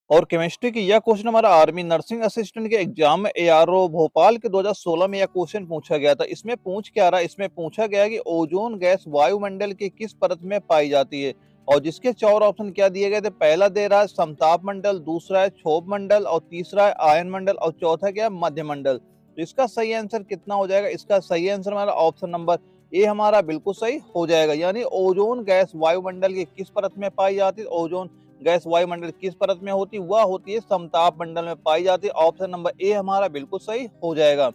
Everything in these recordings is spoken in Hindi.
और केमिस्ट्री की यह क्वेश्चन हमारा आर्मी नर्सिंग असिस्टेंट के एग्जाम में एआरओ भोपाल के 2016 में यह क्वेश्चन पूछा गया था। इसमें पूछ क्या रहा है, इसमें पूछा गया कि ओजोन गैस वायुमंडल की किस परत में पाई जाती है। और जिसके चार ऑप्शन क्या दिए गए थे, पहला दे रहा है समताप मंडल, दूसरा है क्षोभ मंडल और तीसरा है आयन मंडल और चौथा क्या है मध्य मंडल। तो इसका सही आंसर कितना हो जाएगा, इसका सही आंसर हमारा ऑप्शन नंबर ए हमारा बिल्कुल सही हो जाएगा। यानी ओजोन गैस वायुमंडल की किस परत में पाई जाती है, ओजोन गैस वायुमंडल किस परत में होती है, वह होती है समताप मंडल में पाई जाती है। ऑप्शन नंबर ए हमारा बिल्कुल सही हो जाएगा।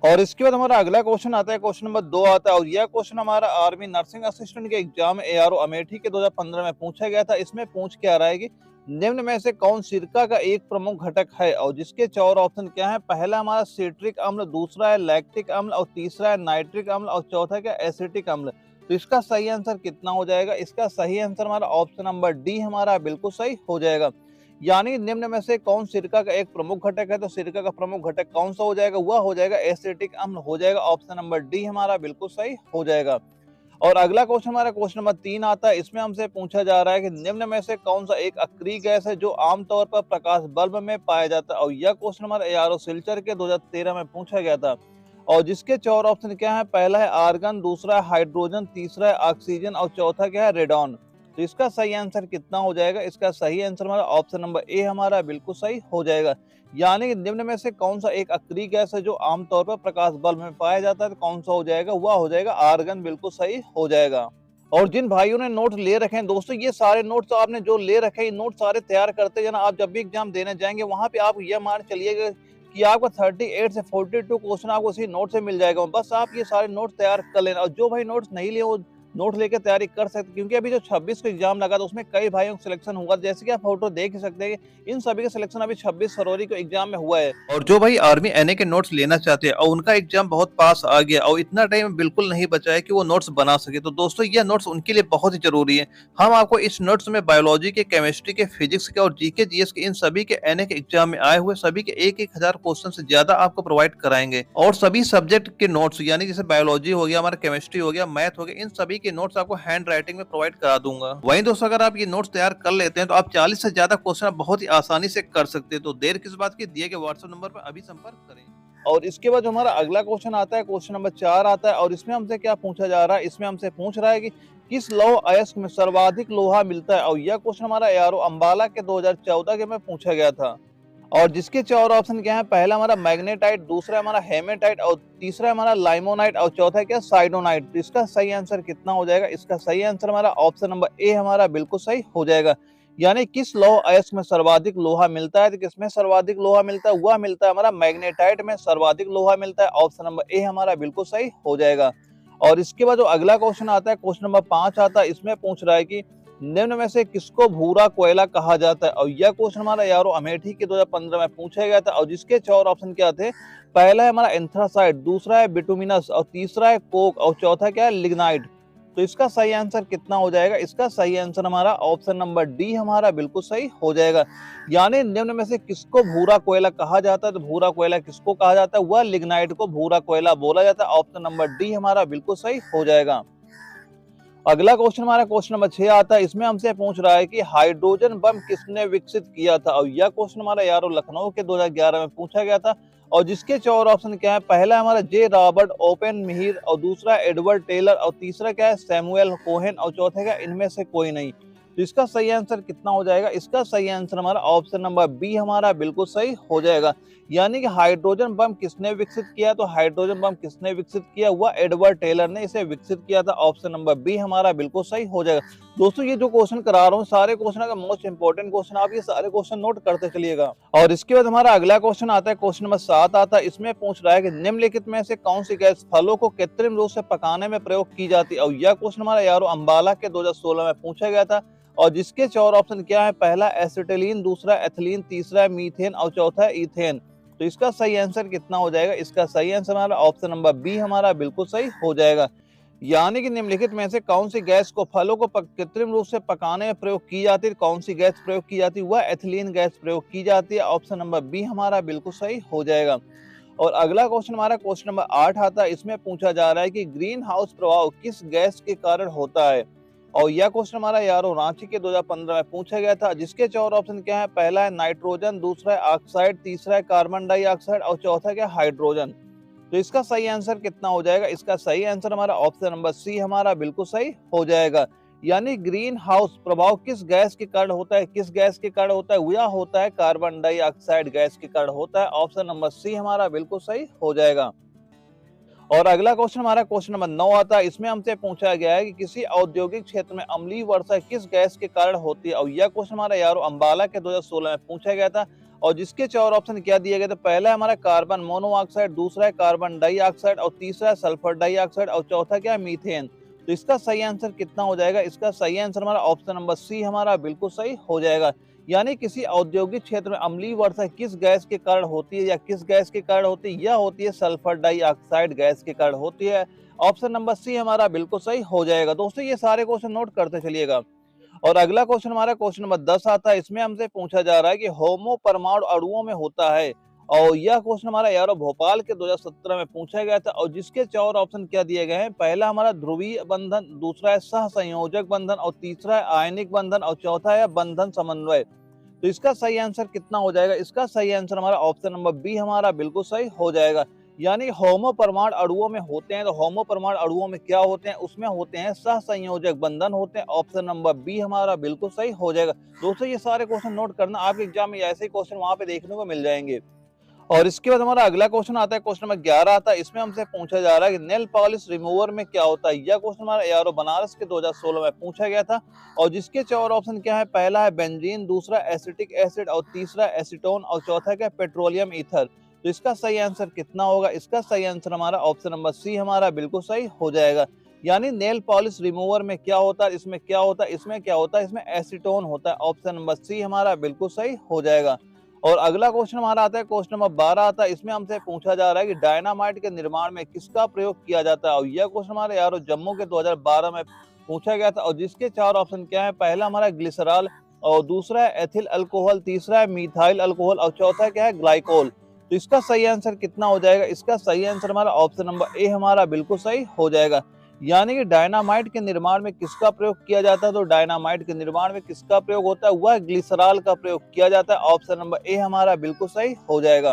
और इसके बाद हमारा अगला क्वेश्चन आता है, क्वेश्चन नंबर 2 आता है और यह क्वेश्चन हमारा आर्मी नर्सिंग असिस्टेंट के एग्जाम एआरओ अमेठी के 2015 में पूछा गया था। इसमें पूछ क्या रहा है कि निम्न में से कौन सिरका का एक प्रमुख घटक है। और जिसके चार ऑप्शन क्या है, पहला हमारा सिट्रिक अम्ल, दूसरा है लैक्टिक अम्ल और तीसरा है नाइट्रिक अम्ल और चौथा क्या एसिटिक अम्ल। तो इसका सही आंसर कितना हो जाएगा, इसका सही आंसर हमारा ऑप्शन नंबर डी हमारा बिल्कुल सही हो जाएगा। यानी निम्न में से कौन सिरका का एक प्रमुख घटक है, तो सिरका का प्रमुख घटक कौन सा हो जाएगा, वह हो जाएगा एसिटिक अम्ल हो जाएगा। ऑप्शन नंबर डी हमारा बिल्कुल सही हो जाएगा। और अगला क्वेश्चन हमारा क्वेश्चन नंबर 3 आता है। इसमें हमसे पूछा जा रहा है कि निम्न में से कौन सा एक अक्रिय गैस है जो आमतौर पर प्रकाश बल्ब में पाया जाता है। और यह क्वेश्चन हमारा एआरओ सिलचर के 2013 में पूछा गया था। और जिसके चार ऑप्शन क्या है, पहला है आर्गन, दूसरा है हाइड्रोजन, तीसरा है ऑक्सीजन और चौथा क्या है रेडॉन। तो इसका सही आंसर कितना हो जाएगा, इसका सही आंसर हमारा ऑप्शन नंबर ए हमारा बिल्कुल सही हो जाएगा। यानी कि निम्न में से कौन सा एक अक्रिय गैस है जो आमतौर पर प्रकाश बल्ब में पाया जाता है, तो कौन सा हो जाएगा, वह हो जाएगा आर्गन, बिल्कुल सही हो जाएगा। और जिन भाइयों ने नोट्स ले रखे हैं दोस्तों, ये सारे नोट्स आपने जो ले रखे हैं, ये नोट्स सारे तैयार करते जाना। आप जब भी एग्जाम देने जाएंगे वहां पे आप ये मान चलिएगा कि आपका 38 से 42 क्वेश्चन आपको इसी नोट से मिल जाएगा। बस आप ये सारे नोट्स तैयार कर लेना। और जो भाई नोट्स नहीं लिए वो नोट लेके तैयारी कर सकते, क्योंकि अभी जो 26 का एग्जाम लगा था उसमें कई भाइयों का सिलेक्शन हुआ, जैसे कि आप फोटो देख ही सकते हैं। इन सभी का सिलेक्शन अभी 26 फरवरी को एग्जाम में हुआ है। और जो भाई आर्मी एनए के नोट्स लेना चाहते हैं और उनका एग्जाम बहुत पास आ गया और इतना टाइम बिल्कुल नहीं बचा है कि वो नोट्स बना सके, तो दोस्तों यह नोट्स उनके लिए बहुत ही जरूरी है। हम आपको इस नोट्स में बायोलॉजी के, केमिस्ट्री के, फिजिक्स के और जीके जीएस के इन सभी के एनए के एग्जाम में आए हुए सभी के 1,000 क्वेश्चन से ज्यादा आपको प्रोवाइड कराएंगे। और सभी सब्जेक्ट के नोट्स, यानी जैसे बायोलॉजी हो गया, हमारा केमिस्ट्री हो गया, मैथ हो गया, इन सभी के नोट्स आपको हैंड राइटिंग में प्रोवाइड करा दूंगा। वहीं दोस्तों अगर आप ये नोट्स तैयार कर लेते हैं तो आप 40 से ज्यादा क्वेश्चन बहुत ही आसानी से कर सकते हैं। तो देर किस बात की, दिए गए व्हाट्सएप नंबर पर अभी संपर्क करें। और इसके बाद जो हमारा अगला क्वेश्चन आता है, क्वेश्चन नंबर 4 आता है और इसमें हमसे क्या पूछा जा रहा है, इसमें हमसे पूछ रहा है कि किस लौह अयस्क में सर्वाधिक लोहा मिलता है। और यह क्वेश्चन हमारा एआरओ अंबाला के 2014 के में पूछा गया था। और जिसके चार ऑप्शन क्या है, पहला हमारा मैग्नेटाइट, दूसरा हमारा हेमेटाइट और तीसरा हमारा लाइमोनाइट और चौथा क्या साइडोनाइट। तो इसका सही आंसर कितना हो जाएगा, इसका सही आंसर हमारा ऑप्शन नंबर ए हमारा बिल्कुल सही हो जाएगा। यानी किस लौह अयस्क में सर्वाधिक लोहा मिलता है, तो किसमें सर्वाधिक लोहा मिलता है, वह मिलता है हमारा मैग्नेटाइट में सर्वाधिक लोहा मिलता है। ऑप्शन नंबर ए हमारा बिल्कुल सही हो जाएगा। और इसके बाद जो अगला क्वेश्चन आता है, क्वेश्चन नंबर 5 आता है। इसमें पूछ रहा है कि निम्न में से किसको भूरा कोयला कहा जाता है। और यह क्वेश्चन हमारा यारो अमेठी के 2015 में पूछा गया था। और जिसके चार ऑप्शन क्या थे, पहला है हमारा एंथ्रासाइट, दूसरा है बिटुमिनस और तीसरा है कोक और चौथा क्या है लिग्नाइट। तो इसका सही आंसर कितना हो जाएगा, इसका सही आंसर हमारा ऑप्शन नंबर डी हमारा बिल्कुल सही हो जाएगा। यानी निम्न में से किसको भूरा कोयला कहा जाता है, तो भूरा कोयला किसको कहा जाता है, वह लिग्नाइट को भूरा कोयला बोला जाता है। ऑप्शन नंबर डी हमारा बिल्कुल सही हो जाएगा। अगला क्वेश्चन हमारा क्वेश्चन नंबर 6 आता है। इसमें हमसे पूछ रहा है कि हाइड्रोजन बम किसने विकसित किया था। और यह क्वेश्चन हमारा यारो लखनऊ के 2011 में पूछा गया था। और जिसके चार ऑप्शन क्या है, पहला हमारा जे रॉबर्ट ओपेनहीर और दूसरा एडवर्ड टेलर और तीसरा क्या है सैमुअल कोहेन और चौथा क्या इनमें से कोई नहीं। तो इसका सही आंसर कितना हो जाएगा, इसका सही आंसर हमारा ऑप्शन नंबर बी हमारा बिल्कुल सही हो जाएगा। यानी कि हाइड्रोजन बम किसने विकसित किया, तो हाइड्रोजन बम किसने विकसित किया, वह एडवर्ड टेलर ने इसे विकसित किया था। ऑप्शन नंबर बी हमारा बिल्कुल सही हो जाएगा। दोस्तों ये जो क्वेश्चन करा रहा हूँ सारे क्वेश्चन का मोस्ट इंपोर्टेंट क्वेश्चन, आप ये सारे क्वेश्चन नोट करते चलिएगा। और इसके बाद हमारा अगला क्वेश्चन आता है, क्वेश्चन नंबर 7 आता है। इसमें पूछ रहा है कि निम्नलिखित में से कौन सी गैस फलों को कृत्रिम रूप से पकाने में प्रयोग की जाती है। और यह क्वेश्चन हमारा यारो अंबाला के 2016 में पूछा गया था। और जिसके चार ऑप्शन क्या है, पहला एसिटिलीन, दूसरा एथिलीन, तीसरा मीथेन और चौथा इथेन। तो इसका सही आंसर कितना हो जाएगा, इसका सही आंसर हमारा ऑप्शन नंबर बी हमारा बिल्कुल सही हो जाएगा। यानी कि निम्नलिखित में से कौन सी गैस को फलों को कृत्रिम रूप से पकाने में प्रयोग की जाती है, कौन सी गैस प्रयोग की जाती है, वह एथिलीन गैस प्रयोग की जाती है। ऑप्शन नंबर बी हमारा बिल्कुल सही हो जाएगा। और अगला क्वेश्चन हमारा क्वेश्चन नंबर 8 आता है। इसमें पूछा जा रहा है कि ग्रीन हाउस प्रभाव किस गैस के कारण होता है। और यह क्वेश्चन हमारा यारो रांची के 2015 में पूछा गया था, जिसके 4 ऑप्शन क्या है? पहला है नाइट्रोजन, दूसरा है ऑक्साइड, तीसरा है कार्बन डाइऑक्साइड और चौथा क्या है? हाइड्रोजन। तो इसका सही आंसर कितना हो जाएगा? इसका सही आंसर हमारा ऑप्शन नंबर सी हमारा बिल्कुल सही हो जाएगा। यानी ग्रीन हाउस प्रभाव किस गैस के कारण होता है? किस गैस के कारण होता है? यह होता है कार्बन डाइऑक्साइड गैस के कारण होता है। ऑप्शन नंबर सी हमारा बिल्कुल सही हो जाएगा। और अगला क्वेश्चन हमारा क्वेश्चन नंबर 9 आता है। इसमें हमसे पूछा गया है कि किसी औद्योगिक क्षेत्र में अम्लीय वर्षा किस गैस के कारण होती है? और यह क्वेश्चन हमारा यारो अंबाला के 2016 में पूछा गया था। और जिसके 4 ऑप्शन क्या दिए गए थे? पहला है हमारा कार्बन मोनोऑक्साइड, दूसरा है कार्बन डाइऑक्साइड और तीसरा है सल्फर डाइऑक्साइड और चौथा क्या है? मीथेन। तो इसका सही आंसर कितना हो जाएगा? इसका सही आंसर हमारा ऑप्शन नंबर सी हमारा बिल्कुल सही हो जाएगा। यानी किसी औद्योगिक क्षेत्र में अम्लीय वर्षा किस गैस के कारण होती है या किस गैस के कारण होती है? यह होती है सल्फर डाइऑक्साइड गैस के कारण होती है। ऑप्शन नंबर सी हमारा बिल्कुल सही हो जाएगा। दोस्तों ये सारे क्वेश्चन नोट करते चलिएगा। और अगला क्वेश्चन हमारा क्वेश्चन नंबर 10 आता है। इसमें हमसे पूछा जा रहा है कि होमो परमाणु अणुओं में होता है। और यह क्वेश्चन हमारा यारो भोपाल के 2017 में पूछा गया था। और जिसके 4 ऑप्शन क्या दिए गए हैं? पहला हमारा ध्रुवीय बंधन, दूसरा है सहसंयोजक बंधन और तीसरा है आयनिक बंधन और चौथा है बंधन समन्वय। तो इसका सही आंसर कितना हो जाएगा? इसका सही आंसर हमारा ऑप्शन नंबर बी हमारा बिल्कुल सही हो जाएगा। यानी होमो परमाणु अणुओं में होते हैं। तो होमो परमाणु अणुओं में क्या होते हैं? उसमें होते हैं सहसंयोजक बंधन होते हैं। ऑप्शन नंबर बी हमारा बिल्कुल सही हो जाएगा। दोस्तों ये सारे क्वेश्चन नोट करना, आपके एग्जाम में ऐसे ही क्वेश्चन वहां पे देखने को मिल जाएंगे। और इसके बाद हमारा अगला क्वेश्चन आता है, क्वेश्चन नंबर 11 आता है। इसमें हमसे पूछा जा रहा है कि नेल पॉलिश रिमूवर में क्या होता है? यह क्वेश्चन हमारा एआरओ बनारस के 2016 में पूछा गया था। और जिसके 4 ऑप्शन क्या है? पहला है बेंजीन, दूसरा एसिटिक एसिड और तीसरा एसीटोन और चौथा क्या? Petroleum ether. तो इसका सही आंसर कितना होगा? इसका सही आंसर हमारा ऑप्शन नंबर सी हमारा बिल्कुल सही हो जाएगा। यानी नेल पॉलिश रिमूवर में क्या होता है? इसमें क्या होता है? इसमें क्या होता है? इसमें एसीटोन होता है। ऑप्शन नंबर सी हमारा बिल्कुल सही हो जाएगा। और अगला क्वेश्चन हमारा आता है, क्वेश्चन नंबर 12 आता है। इसमें हमसे पूछा जा रहा है कि डायनामाइट के निर्माण में किसका प्रयोग किया जाता है? और यह क्वेश्चन हमारे यारो जम्मू के 2012 में पूछा गया था। और जिसके 4 ऑप्शन क्या है? पहला हमारा ग्लिसरॉल और दूसरा है एथिल अल्कोहल, तीसरा है मिथाइल अल्कोहल और चौथा क्या है? ग्लाइकोल। तो इसका सही आंसर कितना हो जाएगा? इसका सही आंसर हमारा ऑप्शन नंबर ए हमारा बिल्कुल सही हो जाएगा। यानी कि डायनामाइट के निर्माण में किसका प्रयोग किया जाता है? तो डायनामाइट के निर्माण में किसका प्रयोग होता है? वह ग्लिसरॉल का प्रयोग किया जाता है। ऑप्शन नंबर ए हमारा बिल्कुल सही हो जाएगा।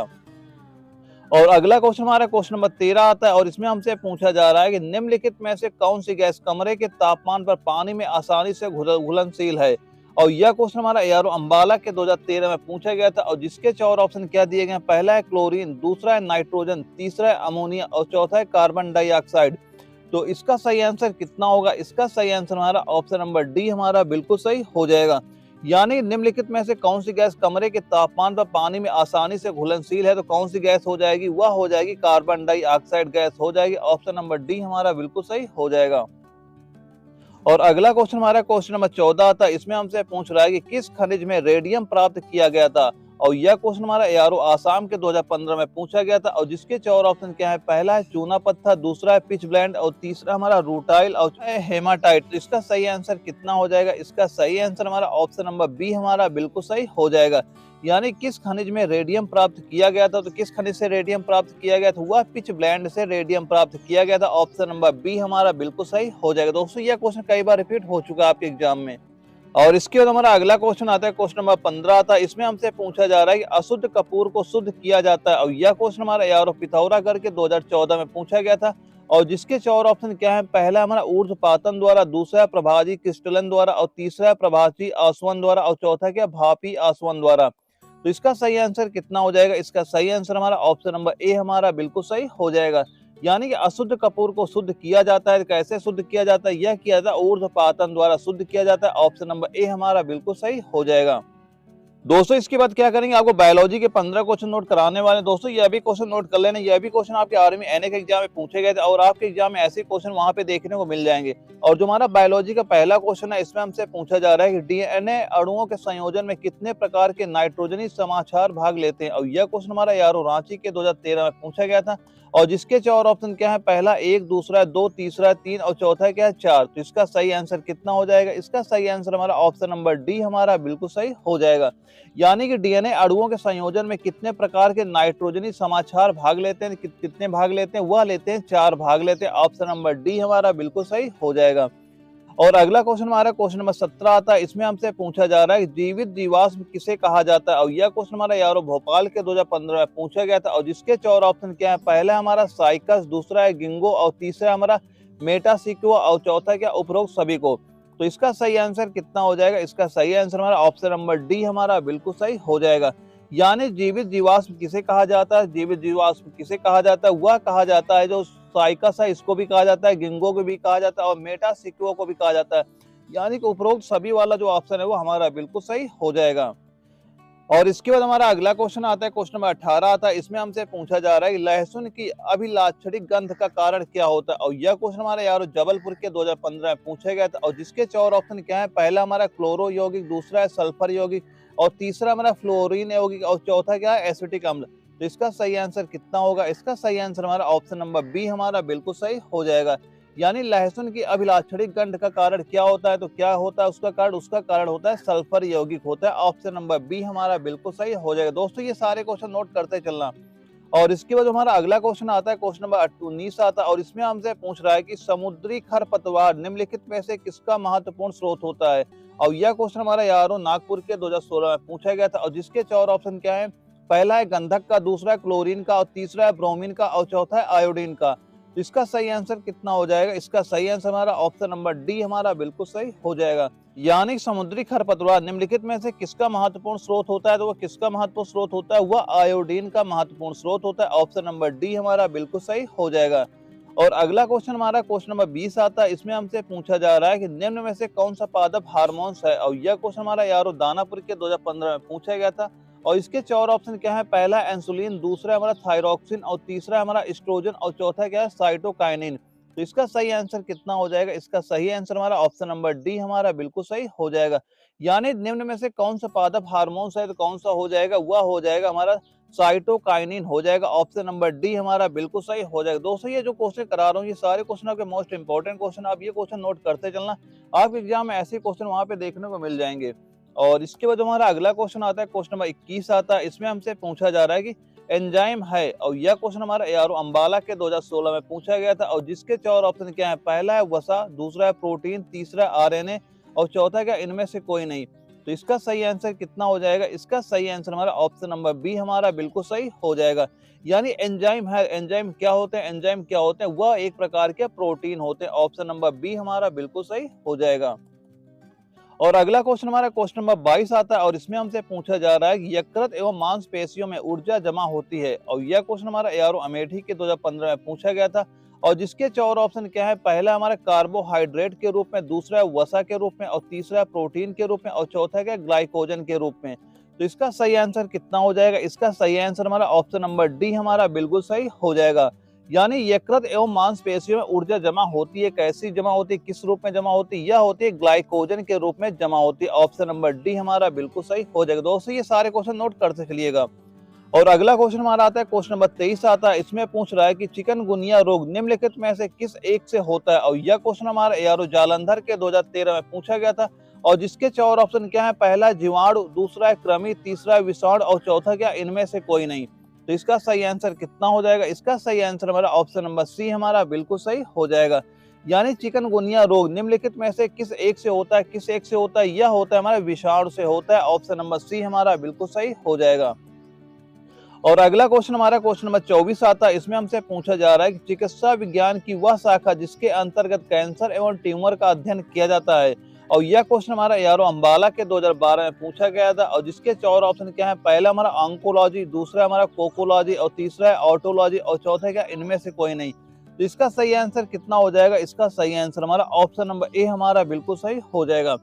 और अगला क्वेश्चन हमारा क्वेश्चन नंबर 13 आता है। और इसमें हमसे पूछा जा रहा है कि निम्नलिखित में से कौन सी गैस कमरे के तापमान पर पानी में आसानी से घुलनशील है? और यह क्वेश्चन हमारा यारो अंबाला के 2013 में पूछा गया था। और जिसके 4 ऑप्शन क्या दिए गए हैं? पहला है क्लोरीन, दूसरा है नाइट्रोजन, तीसरा है अमोनिया और चौथा है कार्बन डाइऑक्साइड। तो इसका सही आंसर कितना होगा? इसका सही आंसर हमारा ऑप्शन नंबर डी हमारा बिल्कुल सही हो जाएगा। यानी निम्नलिखित में से कौन सी गैस कमरे के तापमान पर पानी में आसानी से घुलनशील है? तो कौन सी गैस हो जाएगी? वह हो जाएगी कार्बन डाइऑक्साइड गैस हो जाएगी। ऑप्शन नंबर डी हमारा बिल्कुल सही हो जाएगा। और अगला क्वेश्चन हमारा क्वेश्चन नंबर 14 आता है। इसमें हमसे पूछ रहा है कि किस खनिज में रेडियम प्राप्त किया गया था? और यह क्वेश्चन हमारा एआरओ आसाम के 2015 में पूछा गया था। और जिसके 4 ऑप्शन क्या है? पहला है चूना पत्थर, दूसरा है पिच ब्लेंड और तीसरा हमारा रूटाइल और हेमाटाइट। तो इसका सही आंसर कितना हो जाएगा? इसका सही आंसर हमारा ऑप्शन नंबर बी हमारा बिल्कुल सही हो जाएगा। यानी किस खनिज में रेडियम प्राप्त किया गया था? तो किस खनिज से रेडियम प्राप्त किया गया था? वह पिच ब्लेंड से रेडियम प्राप्त किया गया था। ऑप्शन नंबर बी हमारा बिल्कुल सही हो जाएगा। दोस्तों यह क्वेश्चन कई बार रिपीट हो चुका है आपके एग्जाम में। और इसके बाद हमारा अगला क्वेश्चन आता है, क्वेश्चन नंबर 15 आता है। इसमें हमसे पूछा जा रहा है कि अशुद्ध कपूर को शुद्ध किया जाता है। और यह क्वेश्चन हमारा यारो पिथौरागढ़ के 2014 में पूछा गया था। और जिसके 4 ऑप्शन क्या है? पहला हमारा ऊर्ध्वपातन द्वारा, दूसरा प्रभाजी क्रिस्टलन द्वारा और तीसरा प्रभाजी आसवन द्वारा और चौथा क्या? भापी आसवन द्वारा। तो इसका सही आंसर कितना हो जाएगा? इसका सही आंसर हमारा ऑप्शन नंबर ए हमारा बिल्कुल सही हो जाएगा। यानी कि अशुद्ध कपूर को शुद्ध किया जाता है। कैसे शुद्ध किया जाता है? यह किया जाता है ऊर्ध्वपातन द्वारा शुद्ध किया जाता है। ऑप्शन नंबर ए हमारा बिल्कुल सही हो जाएगा। दोस्तों इसके बाद क्या करेंगे? आपको बायोलॉजी के 15 क्वेश्चन नोट कराने वाले हैं। दोस्तों यह भी क्वेश्चन नोट कर लेना। यह भी क्वेश्चन आपके आर्मी एनए के एग्जाम में पूछे गए थे और आपके एग्जाम में ऐसे क्वेश्चन वहां पे देखने को मिल जाएंगे। और जो हमारा बायोलॉजी का पहला क्वेश्चन है, इसमें हमसे पूछा जा रहा है कि डीएनए अणुओं के संयोजन में कितने प्रकार के नाइट्रोजनी समाचार भाग लेते हैं? और यह क्वेश्चन हमारा यारो रांची के 2013 में पूछा गया था। और जिसके 4 ऑप्शन क्या है? पहला 1, दूसरा 2, तीसरा 3 और चौथा क्या है? 4। तो इसका सही आंसर कितना हो जाएगा? इसका सही आंसर हमारा ऑप्शन नंबर डी हमारा बिल्कुल सही हो जाएगा। यानी कि डीएनए अणुओं के संयोजन में कितने प्रकार के नाइट्रोजनी समाचार भाग लेते हैं? कितने भाग लेते हैं? वह लेते हैं 4 भाग लेते हैं। ऑप्शन नंबर डी हमारा बिल्कुल सही हो जाएगा। और अगला क्वेश्चन हमारा क्वेश्चन नंबर 17 आता है। इसमें हमसे पूछा जा रहा है कि जीवित जीवाश्म किसे कहा जाता है, और यह क्वेश्चन हमारा यारो भोपाल के 2015 में पूछा गया था। और जिसके 4 ऑप्शन क्या है, पहला हमारा साइकस, दूसरा है गिंगो, और तीसरा हमारा मेटासिक्वा, और चौथा क्या उपरोक्त सभी को। तो इसका सही आंसर कितना हो जाएगा, इसका सही आंसर हमारा ऑप्शन नंबर डी हमारा बिल्कुल सही हो जाएगा। यानी जीवित जीवाश्म किसे कहा जाता है, जीवित जीवाश्म किसे कहा जाता है, वह कहा जाता है जो साइकस है, इसको भी कहा जाता है, गिंगो को भी कहा जाता है, और मेटासिक्वा को भी कहा जाता है। यानी कि उपरोक्त सभी वाला जो ऑप्शन है वो हमारा बिल्कुल सही हो जाएगा। और इसके बाद हमारा अगला क्वेश्चन आता है, क्वेश्चन नंबर 18 आता है। इसमें हमसे पूछा जा रहा है कि लहसुन की अभिलाक्षणिक गंध का कारण क्या होता है, और यह क्वेश्चन हमारे यार जबलपुर के 2015 में पूछा गया था। और जिसके 4 ऑप्शन क्या है, पहला हमारा क्लोरो यौगिक, दूसरा है सल्फर यौगिक, और तीसरा हमारा फ्लोरीन यौगिक, और चौथा क्या है एसिटिक अम्ल। तो इसका सही आंसर कितना होगा, इसका सही आंसर हमारा ऑप्शन नंबर बी हमारा बिल्कुल सही हो जाएगा। यानी लहसुन की अभिलाक्षणिक गंध का कारण क्या होता है, तो क्या होता है उसका कारण होता है सल्फर यौगिक होता है। ऑप्शन नंबर बी हमारा बिल्कुल सही हो जाएगा। दोस्तों ये सारे क्वेश्चन नोट करते चलना। और इसके बाद हमारा अगला क्वेश्चन आता है, क्वेश्चन नंबर 19 आता है। और इसमें हमसे पूछ रहा है कि समुद्री खरपतवार निम्नलिखित में से किसका महत्वपूर्ण स्रोत होता है, और यह क्वेश्चन हमारा यारो नागपुर के 2016 में पूछा गया था। और जिसके 4 ऑप्शन क्या है, पहला है गंधक का, दूसरा है क्लोरीन का, और तीसरा है ब्रोमीन का, और चौथा है आयोडीन का। तो इसका सही आंसर कितना हो जाएगा, इसका सही आंसर हमारा ऑप्शन नंबर डी हमारा बिल्कुल सही हो जाएगा। यानी समुद्री खरपतवार निम्नलिखित में से किसका महत्वपूर्ण स्रोत होता है, तो वह किसका महत्वपूर्ण स्रोत होता है, वह आयोडीन का महत्वपूर्ण स्रोत होता है। ऑप्शन नंबर डी हमारा बिल्कुल सही हो जाएगा। और अगला क्वेश्चन हमारा क्वेश्चन नंबर 20 आता है। इसमें हमसे पूछा जा रहा है कि निम्न में से कौन सा पादप हार्मोन्स है, और यह क्वेश्चन हमारा यारो दानापुर के 2015 में पूछा गया था। और इसके 4 ऑप्शन क्या है, पहला इंसुलिन, दूसरा हमारा थायरॉक्सिन, और तीसरा हमारा एस्ट्रोजन, और चौथा क्या है साइटोकाइनिन। तो इसका सही आंसर कितना हो जाएगा, इसका सही आंसर हमारा ऑप्शन नंबर डी हमारा बिल्कुल सही हो जाएगा। यानी निम्न में से कौन सा पादप हार्मोन्स है, तो कौन सा हो जाएगा, वह हो जाएगा हमारा साइटोकाइनिन हो जाएगा। ऑप्शन नंबर डी हमारा बिल्कुल सही हो जाएगा। दोस्तों ये जो क्वेश्चन करा रहा हूँ ये सारे क्वेश्चन आपके मोस्ट इंपॉर्टेंट क्वेश्चन, आप ये क्वेश्चन नोट करते चलना, आपके एग्जाम में ऐसे क्वेश्चन वहां पे देखने को मिल जाएंगे। और इसके बाद हमारा अगला क्वेश्चन आता है, क्वेश्चन नंबर 21 आता है। इसमें हमसे पूछा जा रहा है कि एंजाइम है, और यह क्वेश्चन हमारा यारो अंबाला के 2016 में पूछा गया था। और जिसके 4 ऑप्शन क्या है, पहला है वसा, दूसरा है प्रोटीन, तीसरा है आरएनए, और चौथा क्या इनमें से कोई नहीं। तो इसका सही आंसर कितना हो जाएगा, इसका सही आंसर हमारा ऑप्शन नंबर बी हमारा बिल्कुल सही हो जाएगा। यानी एंजाइम है, एंजाइम क्या होते हैं, एंजाइम क्या होते हैं, वह एक प्रकार के प्रोटीन होते हैं। ऑप्शन नंबर बी हमारा बिल्कुल सही हो जाएगा। और अगला क्वेश्चन हमारा क्वेश्चन नंबर 22 आता है। और इसमें हमसे पूछा जा रहा है कि यकृत एवं मांसपेशियों में ऊर्जा जमा होती है, और यह क्वेश्चन हमारा एआरओ अमेठी के 2015 में पूछा गया था। और जिसके 4 ऑप्शन क्या है, पहला हमारा कार्बोहाइड्रेट के रूप में, दूसरा है वसा के रूप में, और तीसरा है प्रोटीन के रूप में, और चौथा क्या ग्लाइकोजन के रूप में। तो इसका सही आंसर कितना हो जाएगा, इसका सही आंसर हमारा ऑप्शन नंबर डी हमारा बिल्कुल सही हो जाएगा। यानी यकृत एवं मांसपेशियों में ऊर्जा जमा होती है, कैसी जमा होती है, किस रूप में जमा होती है, यह होती है ग्लाइकोजन के रूप में जमा होती है। ऑप्शन नंबर डी हमारा बिल्कुल सही हो जाएगा। दोस्तों ये सारे क्वेश्चन नोट करते चलिएगा। और अगला क्वेश्चन हमारा आता है, क्वेश्चन नंबर 23 आता है। इसमें पूछ रहा है कि चिकनगुनिया रोग निम्नलिखित में से किस एक से होता है, और यह क्वेश्चन हमारा यारो जालंधर के 2013 में पूछा गया था। और जिसके 4 ऑप्शन क्या है, पहला है जीवाणु, दूसरा है कृमि, तीसरा है विषाणु, और चौथा क्या इनमें से कोई नहीं। तो इसका सही आंसर कितना हो जाएगा, इसका सही आंसर हमारा ऑप्शन नंबर सी हमारा बिल्कुल सही हो जाएगा। यानी चिकनगुनिया रोग निम्नलिखित में से किस एक से होता है, किस एक से होता है, यह होता है हमारा विषाणु से होता है। ऑप्शन नंबर सी हमारा बिल्कुल सही हो जाएगा। और अगला क्वेश्चन हमारा क्वेश्चन नंबर 24 आता है। इसमें हमसे पूछा जा रहा है कि चिकित्सा विज्ञान की वह शाखा जिसके अंतर्गत कैंसर एवं ट्यूमर का अध्ययन किया जाता है, और यह क्वेश्चन हमारा यारो अंबाला के 2012 में पूछा गया था। और जिसके 4 ऑप्शन क्या है, पहला हमारा ऑन्कोलॉजी, दूसरा हमारा कोकोलॉजी, और तीसरा है ऑटोलॉजी, और चौथा क्या इनमें से कोई नहीं। तो इसका सही आंसर कितना हो जाएगा, इसका सही आंसर हमारा ऑप्शन नंबर ए हमारा बिल्कुल सही हो जाएगा।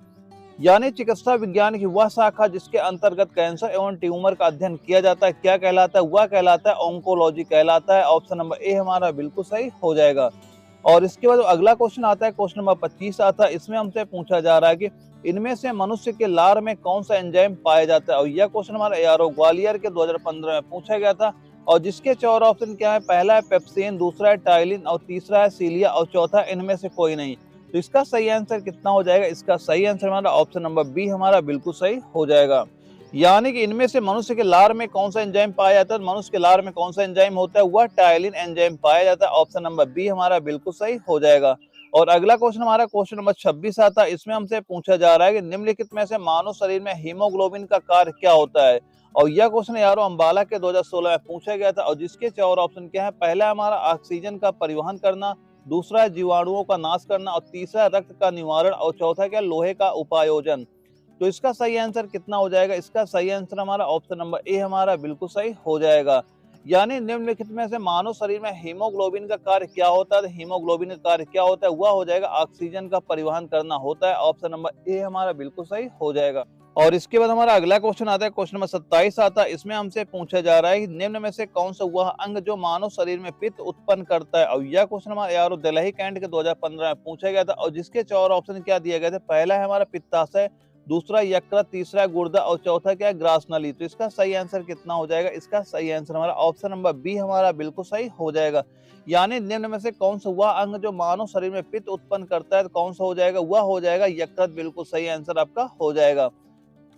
यानी चिकित्सा विज्ञान की वह शाखा जिसके अंतर्गत कैंसर एवं ट्यूमर का अध्ययन किया जाता है, क्या कहलाता है, वह कहलाता है ऑन्कोलॉजी कहलाता है। ऑप्शन नंबर ए हमारा बिल्कुल सही हो जाएगा। और इसके बाद अगला क्वेश्चन आता है, क्वेश्चन नंबर 25 आता है। इसमें हमसे पूछा जा रहा है कि इनमें से मनुष्य के लार में कौन सा एंजाइम पाया जाता है, और यह क्वेश्चन हमारा एआरओ ग्वालियर के 2015 में पूछा गया था। और जिसके 4 ऑप्शन क्या है, पहला है पेप्सिन, दूसरा है टाइलिन, और तीसरा है सीलिया, और चौथा इनमें से कोई नहीं। तो इसका सही आंसर कितना हो जाएगा, इसका सही आंसर हमारा ऑप्शन नंबर बी हमारा बिल्कुल सही हो जाएगा। यानी कि इनमें से मनुष्य के लार में कौन सा एंजाइम पाया जाता है, मनुष्य के लार में कौन सा एंजाइम होता है, वह टाइलिन एंजाइम पाया जाता है। ऑप्शन नंबर बी हमारा बिल्कुल सही हो जाएगा। और अगला क्वेश्चन हमारा क्वेश्चन नंबर 26 आता है। इसमें हमसे पूछा जा रहा है कि निम्नलिखित में से मानव शरीर में हीमोग्लोबिन का कार्य क्या होता है। और यह क्वेश्चन यारो अंबाला के 2016 में पूछा गया था और जिसके 4 ऑप्शन क्या है। पहला हमारा ऑक्सीजन का परिवहन करना, दूसरा है जीवाणुओं का नाश करना और तीसरा है रक्त का निवारण और चौथा क्या लोहे का उपायोजन। तो इसका सही आंसर कितना हो जाएगा। इसका सही आंसर हमारा ऑप्शन नंबर ए हमारा बिल्कुल सही हो जाएगा। यानी निम्नलिखित में से मानव शरीर में हीमोग्लोबिन का कार्य क्या होता है। तो हीमोग्लोबिन का कार्य क्या होता है, वह हो जाएगा ऑक्सीजन का परिवहन करना होता है। ऑप्शन नंबर ए हमारा बिल्कुल सही हो जाएगा। और इसके बाद हमारा अगला क्वेश्चन आता है, क्वेश्चन नंबर 27 आता है। इसमें हमसे पूछा जा रहा है कि निम्न में से कौन सा वह अंग जो मानव शरीर में पित्त उत्पन्न करता है। और यह क्वेश्चन हमारा यारो दिल्ली कैंट के 2015 में पूछा गया था और जिसके 4 ऑप्शन क्या दिए गए थे। पहला है हमारा पित्ताशय, दूसरा यकृत, तीसरा गुर्दा और चौथा क्या है ग्रास नली। तो इसका सही आंसर कितना हो जाएगा। इसका सही आंसर हमारा ऑप्शन नंबर बी हमारा बिल्कुल सही हो जाएगा। यानी निम्न में से कौन सा वह अंग जो मानव शरीर में पित्त उत्पन्न करता है, तो कौन सा हो जाएगा, वह हो जाएगा यकृत। बिल्कुल सही आंसर आपका हो जाएगा।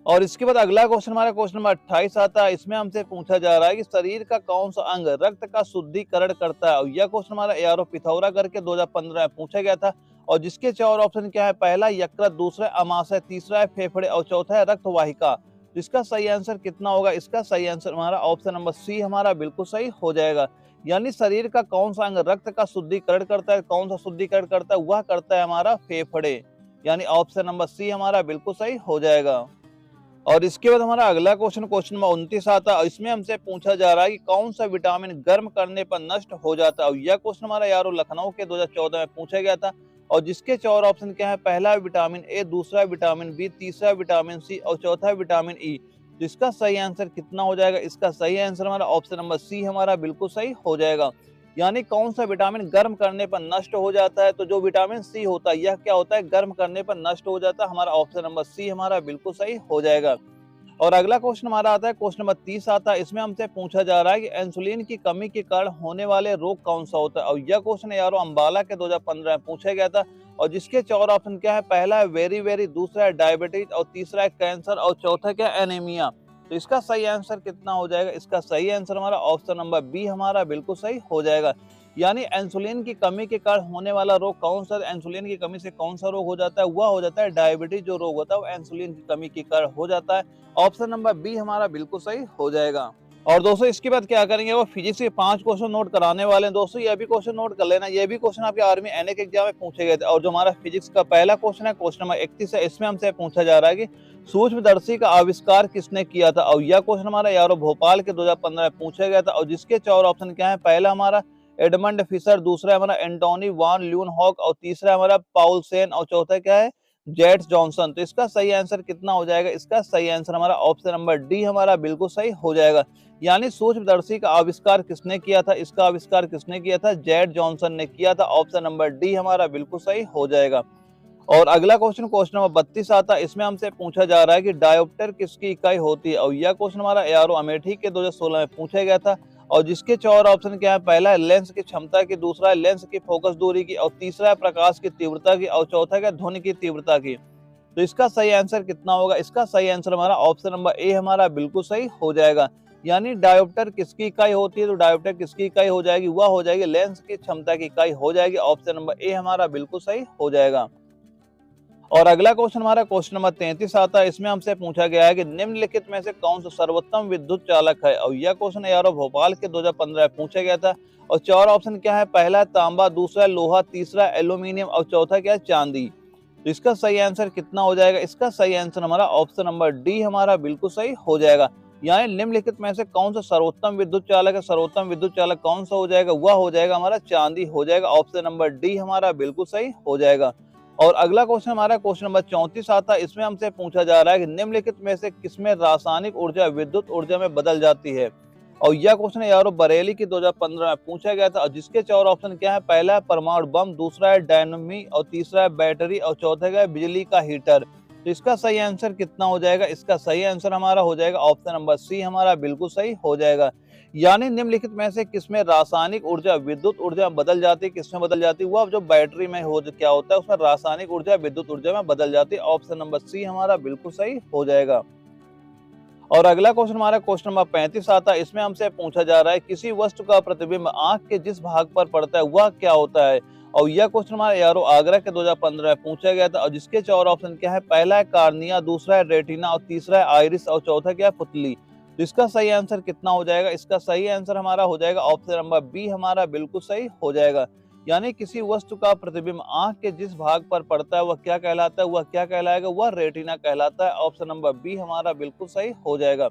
और इसके बाद अगला क्वेश्चन हमारा क्वेश्चन नंबर 28 आता है। इसमें हमसे पूछा जा रहा है कि शरीर का कौन सा अंग रक्त का शुद्धिकरण करता है। और यह क्वेश्चन हमारा एआरओ पिथौरागढ़ के 2015 में पूछा गया था और जिसके 4 ऑप्शन क्या है। पहला यकृत, दूसरा अमाशय, तीसरा है फेफड़े और चौथा है रक्त वाहिका। तो इसका सही आंसर कितना होगा। इसका सही आंसर हमारा ऑप्शन नंबर सी हमारा बिल्कुल सही हो जाएगा। यानी शरीर का कौन सा अंग रक्त का शुद्धिकरण करता है, कौन सा शुद्धिकरण करता है, वह करता है हमारा फेफड़े। यानी ऑप्शन नंबर सी हमारा बिल्कुल सही हो जाएगा। और इसके बाद हमारा अगला क्वेश्चन क्वेश्चन नंबर 29 आता है। इसमें हमसे पूछा जा रहा है कि कौन सा विटामिन गर्म करने पर नष्ट हो जाता है। और यह क्वेश्चन हमारा यारो लखनऊ के 2014 में पूछा गया था और जिसके 4 ऑप्शन क्या है। पहला विटामिन ए, दूसरा विटामिन बी, तीसरा विटामिन सी और चौथा विटामिन ई। तो इसका सही आंसर कितना हो जाएगा। इसका सही आंसर हमारा ऑप्शन नंबर सी हमारा बिल्कुल सही हो जाएगा। यानी कौन सा विटामिन गर्म करने पर नष्ट हो जाता है। तो जो विटामिन सी होता है यह क्या होता है, गर्म करने पर नष्ट हो जाता है। हमारा ऑप्शन नंबर सी हमारा बिल्कुल सही हो जाएगा। और अगला क्वेश्चन हमारा आता है क्वेश्चन नंबर 30 आता है। इसमें हमसे पूछा जा रहा है कि इंसुलिन की कमी के कारण होने वाले रोग कौन सा होता है। और यह क्वेश्चन यारो अंबाला के 2015 में पूछा गया था और जिसके 4 ऑप्शन क्या है। पहला है वेरी वेरी, दूसरा है डायबिटीज और तीसरा है कैंसर और चौथा क्या एनीमिया। तो इसका सही आंसर कितना हो जाएगा। इसका सही आंसर हमारा ऑप्शन नंबर बी हमारा बिल्कुल सही हो जाएगा। यानी इंसुलिन की कमी के कारण होने वाला रोग कौन सा, इंसुलिन की कमी से कौन सा रोग हो जाता है, वह हो जाता है डायबिटीज। जो रोग होता है वो इंसुलिन की कमी के कारण हो जाता है। ऑप्शन नंबर बी हमारा बिल्कुल सही हो जाएगा। और दोस्तों इसके बाद क्या करेंगे, वो फिजिक्स के 5 क्वेश्चन नोट कराने वाले हैं। दोस्तों ये भी क्वेश्चन नोट कर लेना, ये भी क्वेश्चन आपके आर्मी एनए के एग्जाम में पूछे गए थे। और जो हमारा फिजिक्स का पहला क्वेश्चन है क्वेश्चन नंबर 31 है। इसमें हमसे पूछा जा रहा है कि सूक्ष्मदर्शी का आविष्कार किसने किया था। और यह क्वेश्चन हमारा यारो भोपाल के 2015 में पूछा गया था और जिसके 4 ऑप्शन क्या है। पहला हमारा एडमंड फिशर, दूसरा हमारा एंटोनी वान ल्यूनहॉक और तीसरा हमारा पाउल सेन और चौथा क्या है जेट्स जॉनसन। तो इसका सही आंसर कितना हो जाएगा। इसका सही आंसर हमारा ऑप्शन नंबर डी हमारा बिल्कुल सही हो जाएगा। यानी सूक्ष्मदर्शी का आविष्कार किसने किया था, इसका आविष्कार किसने किया था, जेट जॉनसन ने किया था। ऑप्शन नंबर डी हमारा बिल्कुल सही हो जाएगा। और अगला क्वेश्चन क्वेश्चन नंबर 32 आता है। इसमें हमसे पूछा जा रहा है कि डायोप्टर किसकी इकाई होती है। और यह क्वेश्चन हमारा एआरओ अमेठी के 2016 में पूछा गया था और जिसके 4 ऑप्शन क्या है। पहला है लेंस की क्षमता की, दूसरा है लेंस की फोकस दूरी की और तीसरा है प्रकाश की तीव्रता की और चौथा है ध्वनि की तीव्रता की। तो इसका सही आंसर कितना होगा। इसका सही आंसर हमारा ऑप्शन नंबर ए हमारा बिल्कुल सही हो जाएगा। यानी डायोप्टर किसकी इकाई होती है। तो डायोप्टर किसकी इकाई हो जाएगी, वह हो जाएगी लेंस की क्षमता की इकाई हो जाएगी। ऑप्शन नंबर ए हमारा बिल्कुल सही हो जाएगा। और अगला क्वेश्चन हमारा क्वेश्चन नंबर 33 आता है। इसमें हमसे पूछा गया है कि निम्नलिखित में से कौन सा सर्वोत्तम विद्युत चालक है। और यह क्वेश्चन यारो भोपाल के 2015 में पूछा गया था और 4 ऑप्शन क्या है। पहला है तांबा, दूसरा है लोहा, तीसरा है एल्यूमिनियम और चौथा क्या है चांदी। तो इसका सही आंसर कितना हो जाएगा। इसका सही आंसर हमारा ऑप्शन नंबर डी हमारा बिल्कुल सही हो जाएगा। यानी निम्नलिखित में से कौन सा सर्वोत्तम विद्युत चालक है। सर्वोत्तम विद्युत चालक कौन सा हो जाएगा, वह हो जाएगा हमारा चांदी हो जाएगा। ऑप्शन नंबर डी हमारा बिल्कुल सही हो जाएगा। और अगला क्वेश्चन हमारा क्वेश्चन नंबर 34 आता है। इसमें हमसे पूछा जा रहा है कि निम्नलिखित में से किसमें रासायनिक ऊर्जा विद्युत ऊर्जा में बदल जाती है। और यह क्वेश्चन यारो बरेली की 2015 में पूछा गया था और जिसके 4 ऑप्शन क्या है। पहला है परमाणु बम, दूसरा है डायनमी और तीसरा है बैटरी और चौथा है बिजली का हीटर। तो इसका सही आंसर कितना हो जाएगा। इसका सही आंसर हमारा हो जाएगा ऑप्शन नंबर सी हमारा बिल्कुल सही हो जाएगा। यानी निम्नलिखित में से किसमें रासायनिक ऊर्जा विद्युत ऊर्जा बदल जाती है, किसमें बदल जाती है, वह जो बैटरी में हो क्या होता है उसमें रासायनिक ऊर्जा विद्युत ऊर्जा में बदल जाती है। ऑप्शन नंबर सी हमारा बिल्कुल सही हो जाएगा। और अगला क्वेश्चन हमारा क्वेश्चन नंबर 35 आता है। इसमें हमसे पूछा जा रहा है किसी वस्तु का प्रतिबिंब आंख के जिस भाग पर पड़ता है वह क्या होता है। और यह क्वेश्चन हमारा एआरओ आगरा के 2015 में पूछा गया था और जिसके 4 ऑप्शन क्या है, पहला है कार्निया, दूसरा है रेटिना और तीसरा है आइरिस और चौथा क्या है, पुतली। तो इसका सही आंसर कितना हो जाएगा? इसका सही आंसर हमारा हो जाएगा ऑप्शन नंबर बी, हमारा बिल्कुल सही हो जाएगा। यानी किसी वस्तु का प्रतिबिंब आंख के जिस भाग पर पड़ता है वह क्या कहलाता है? वह क्या कहलाएगा? वह रेटिना कहलाता है। ऑप्शन नंबर बी हमारा बिल्कुल सही हो जाएगा।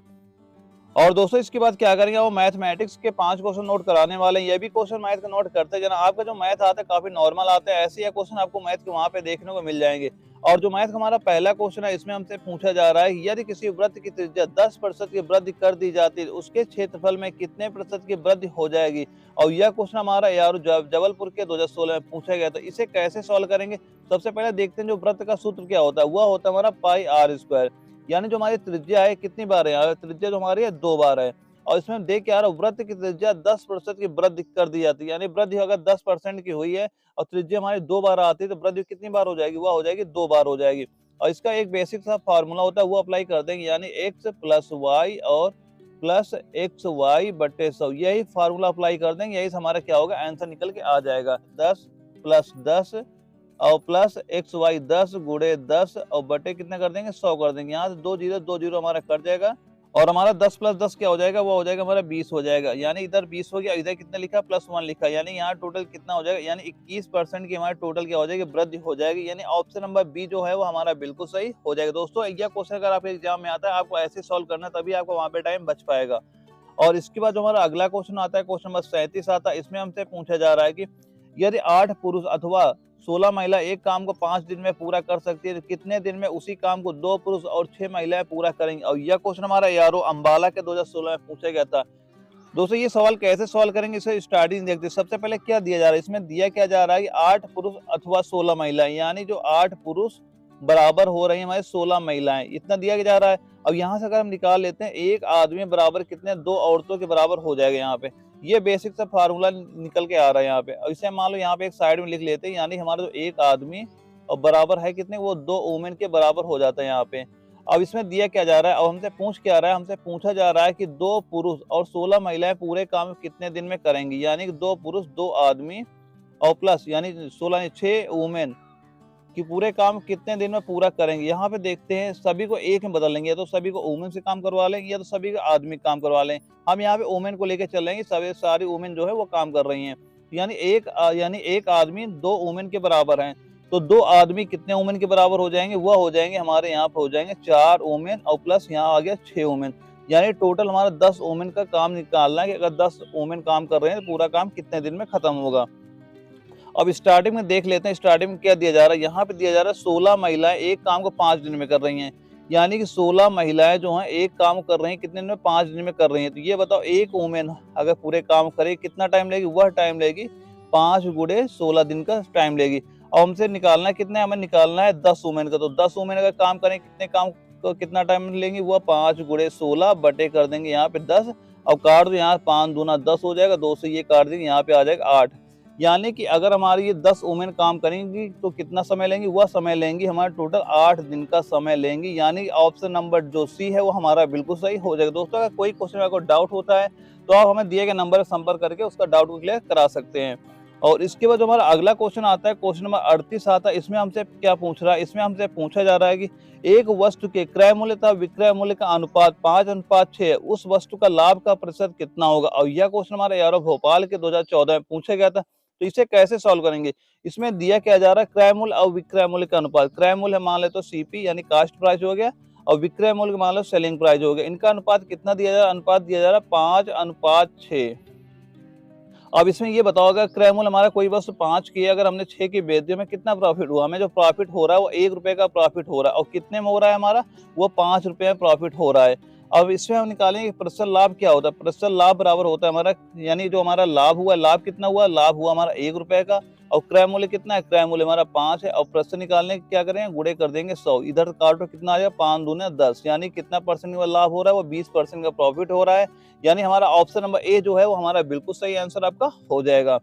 और दोस्तों इसके बाद क्या करेंगे, वो मैथमेटिक्स के 5 क्वेश्चन नोट कराने वाले हैं। ये भी क्वेश्चन मैथ का नोट करते हैं जना, आपका जो मैथ आता है काफी नॉर्मल आता है, ऐसे ही क्वेश्चन आपको मैथ के वहां पे देखने को मिल जाएंगे। और जो मैथ का हमारा पहला क्वेश्चन है, इसमें हमसे पूछा जा रहा है यदि किसी वृत्त की त्रिज्या 10% की वृद्धि कर दी जाती है, उसके क्षेत्रफल में कितने प्रतिशत की वृद्धि हो जाएगी। और यह क्वेश्चन हमारा यार जबलपुर के 2016 में पूछा गया था। इसे कैसे सॉल्व करेंगे, सबसे पहले देखते हैं जो वृत्त का सूत्र क्या होता है, वह होता है हमारा पाई आर स्क्वायर। यानी जो हमारी त्रिज्या है कितनी बार है, त्रिज्या जो हमारी है 2 बार है। और इसमें देख के आ रहा है वृत्त की त्रिज्या 10% की वृद्धि कर दी जाती है, यानी वृद्धि अगर 10% की हुई है और त्रिज्या हमारी 2 बार आती है तो वृद्धि कितनी बार हो जाएगी, वह हो जाएगी 2 बार हो जाएगी। और इसका एक बेसिक सा फार्मूला होता है, वो अप्लाई कर देंगे, यानी एक्स प्लस वाई और प्लस एक्स वाई बटे 100, यही फार्मूला अप्लाई कर देंगे, यही से हमारा क्या होगा, आंसर निकल के आ जाएगा। 10 प्लस 10 और प्लस एक्स वाई 10 गुणे 10 और बटे कितना कर देंगे, 100 कर देंगे। यहाँ से 2 जीरो हमारा कट जाएगा और हमारा 10 प्लस 10 क्या हो जाएगा, वो हो जाएगा हमारा 20 हो जाएगा। यानी इधर 20 हो गया, इधर कितना लिखा, प्लस 1 लिखा, यानी यहाँ टोटल कितना हो जाएगा, यानी 21% की हमारे टोटल क्या हो जाएगी, वृद्धि हो जाएगी। यानी ऑप्शन नंबर बी जो है वो हमारा बिल्कुल सही हो जाएगा। दोस्तों यह क्वेश्चन अगर आपके एग्जाम में आता है, आपको ऐसे सॉल्व करना, तभी आपको वहां पे टाइम बच पाएगा। और इसके बाद जो हमारा अगला क्वेश्चन आता है, क्वेश्चन नंबर 37 आता है। इसमें हमसे पूछा जा रहा है कि यदि 8 पुरुष अथवा 16 महिला एक काम को 5 दिन में पूरा कर सकती है, तो कितने दिन में उसी काम को 2 पुरुष और 6 महिलाएं पूरा करेंगी। और यह क्वेश्चन हमारा यारो अंबाला के 2016 में पूछा गया था। दोस्तों ये सवाल कैसे सॉल्व करेंगे, इसे स्टार्टिंग देखते हैं। सबसे पहले क्या दिया जा रहा है, इसमें दिया क्या जा रहा है कि 8 पुरुष अथवा 16 महिलाएं, यानी जो 8 पुरुष बराबर हो रही है हमारे 16 महिलाएं, इतना दिया जा रहा है। अब यहाँ से अगर हम निकाल लेते हैं, एक आदमी बराबर कितने, 2 औरतों के बराबर हो जाएगा। यहाँ पे ये बेसिक सा फार्मूला निकल के आ रहा है यहाँ पे। और इसे मान लो यहाँ पे एक साइड में लिख लेते हैं, यानी हमारा जो एक आदमी और बराबर है कितने, वो 2 वुमेन के बराबर हो जाता है यहाँ पे। अब इसमें दिया क्या जा रहा है, अब हमसे पूछ क्या रहा है, हमसे पूछा जा रहा है कि 2 पुरुष और 16 महिलाएं पूरे काम कितने दिन में करेंगी। यानी कि 2 पुरुष 2 आदमी और प्लस यानी 16 6 वुमेन कि पूरे काम कितने दिन में पूरा करेंगे। यहाँ पे देखते हैं सभी को एक में बदल लेंगे, या तो सभी को वुमेन से काम करवा लेंगे या तो सभी को आदमी काम करवा लें। हम यहाँ पे वुमेन को लेकर चल लेंगे, सभी सारी वुमेन जो है वो काम कर रही हैं। यानी एक आदमी 2 वुमेन के बराबर हैं, तो 2 आदमी कितने वुमेन के बराबर हो जाएंगे, वह हो जाएंगे हमारे यहाँ पे हो जाएंगे 4 वुमेन और प्लस यहाँ आ गया 6 वुमेन। यानी टोटल हमारा 10 वुमेन का काम निकालना है कि अगर 10 वुमेन काम कर रहे हैं तो पूरा काम कितने दिन में खत्म होगा। अब स्टार्टिंग में देख लेते हैं, स्टार्टिंग में क्या दिया जा रहा है, यहाँ पे दिया जा रहा है 16 महिलाएं एक काम को 5 दिन में कर रही हैं। यानी कि 16 महिलाएं जो हैं एक काम कर रही हैं कितने दिन में, 5 दिन में कर रही हैं। तो ये बताओ एक वुमेन अगर पूरे काम करे कितना टाइम लेगी, वह टाइम लेगी 5 गुणे 16 दिन का टाइम लेगी। और हमसे निकालना है कितने, हमें निकालना है 10 वुमेन का। तो 10 वुमेन अगर काम करें कितने काम को कितना टाइम लेंगी, वह 5 गुणे 16 बटे कर देंगे यहाँ पे 10 और काट दो, यहाँ 5 दूना 10 हो जाएगा, 2 से ये काट देंगे, यहाँ पे आ जाएगा 8। यानी कि अगर हमारी ये 10 वुमेन काम करेंगी तो कितना समय लेंगी, वह समय लेंगी हमारे टोटल 8 दिन का समय लेंगी। यानी ऑप्शन नंबर जो सी है वो हमारा बिल्कुल सही हो जाएगा। दोस्तों अगर कोई क्वेश्चन में आपको डाउट होता है तो आप हमें दिए गए नंबर पर संपर्क करके उसका डाउट को क्लियर करा सकते हैं। और इसके बाद हमारा अगला क्वेश्चन आता है, क्वेश्चन नंबर 38 आता है। इसमें हमसे क्या पूछ रहा है, इसमें हमसे पूछा जा रहा है कि एक वस्तु के क्रय मूल्य तथा विक्रय मूल्य का अनुपात 5:6 है, उस वस्तु का लाभ का प्रतिशत कितना होगा। और यह क्वेश्चन हमारे यारो भोपाल के 2014 में पूछा गया था। तो इसे कैसे सॉल्व करेंगे, इसमें दिया क्या जा रहा है, क्रय मूल्य और विक्रय मूल्य का अनुपात। क्रय मूल्य मान ले तो सीपी यानी कास्ट प्राइस हो गया, और विक्रय मूल्य मान लो सेलिंग प्राइस हो गया। इनका अनुपात कितना दिया जा रहा है, अनुपात दिया जा रहा है 5:6। अब इसमें ये बताओ अगर क्रय मूल्य हमारा कोई वस्तु 5 की है, अगर हमने 6 की बेच दी, हमें कितना प्रॉफिट हुआ, हमें जो प्रॉफिट हो रहा है वो 1 रुपए का प्रॉफिट हो रहा है। और कितने में हो रहा है हमारा, वो 5 रुपए में प्रॉफिट हो रहा है। अब इसमें हम निकालेंगे प्रतिशत लाभ क्या होता है, प्रतिशत लाभ बराबर होता है हमारा, यानी जो हमारा लाभ हुआ, लाभ कितना हुआ, लाभ हुआ हमारा 1 रुपए का। और क्रय मूल्य कितना है, क्रय मूल्य हमारा 5 है। और प्रतिशत निकालने के क्या करेंगे, गुणे कर देंगे 100, इधर काटो कितना आ जाएगा 5 दूने 10, यानी कितना परसेंट का लाभ हो रहा है, वो 20% का प्रॉफिट हो रहा है। यानी हमारा ऑप्शन नंबर ए जो है वो हमारा बिल्कुल सही आंसर आपका हो जाएगा।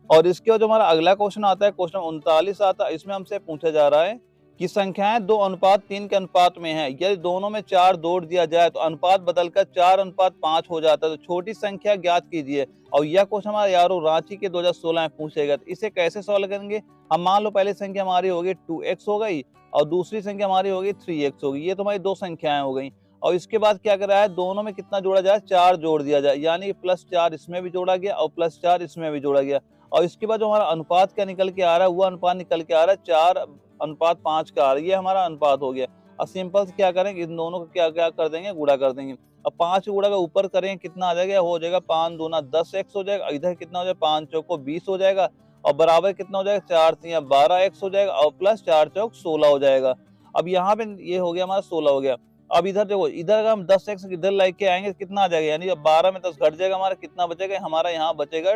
और इसके बाद जो हमारा अगला क्वेश्चन आता है, क्वेश्चन 39 आता है। इसमें हमसे पूछा जा रहा है की संख्याएं 2:3 के अनुपात में है। यदि दोनों में 4 जोड़ दिया जाए तो अनुपात बदलकर 4:5 हो जाता है। तो छोटी संख्या ज्ञात कीजिए। और यह क्वेश्चन हमारा यारो रांची के 2016 में पूछे गए। तो इसे कैसे सॉल्व करेंगे? हम मान लो पहली संख्या हमारी होगी 2x हो गई और दूसरी संख्या हमारी होगी 3x होगी। ये तो हमारी दो संख्याएं हो गई। और इसके बाद क्या कर रहा है, दोनों में कितना जोड़ा जाए, 4 जोड़ दिया जाए, यानी +4 इसमें भी जोड़ा गया और +4 इसमें भी जोड़ा गया। और इसके बाद जो हमारा अनुपात क्या निकल के आ रहा है, वो अनुपात निकल के आ रहा है 4:5 का आ रहा है। ये हमारा अनुपात हो गया। अब सिंपल से क्या करेंगे, इन दोनों को क्या क्या कर देंगे, गुणा कर देंगे। अब 5 गुणा का ऊपर करेंगे कितना आ जाएगा, हो जाएगा 5 दूना 10x हो जाएगा। इधर कितना हो जाएगा, 5 चौको 20 हो जाएगा और बराबर कितना हो जाएगा, 4 तिया 12x हो जाएगा और प्लस 4 चौक 16 हो जाएगा। अब यहाँ पे ये हो गया हमारा 16 हो गया। अब इधर देखो, इधर अगर हम 10x इधर लेके आएंगे कितना आ जाएगा, यानी अब 12 में 10 घट जाएगा, हमारा कितना बचेगा, हमारा यहाँ बचेगा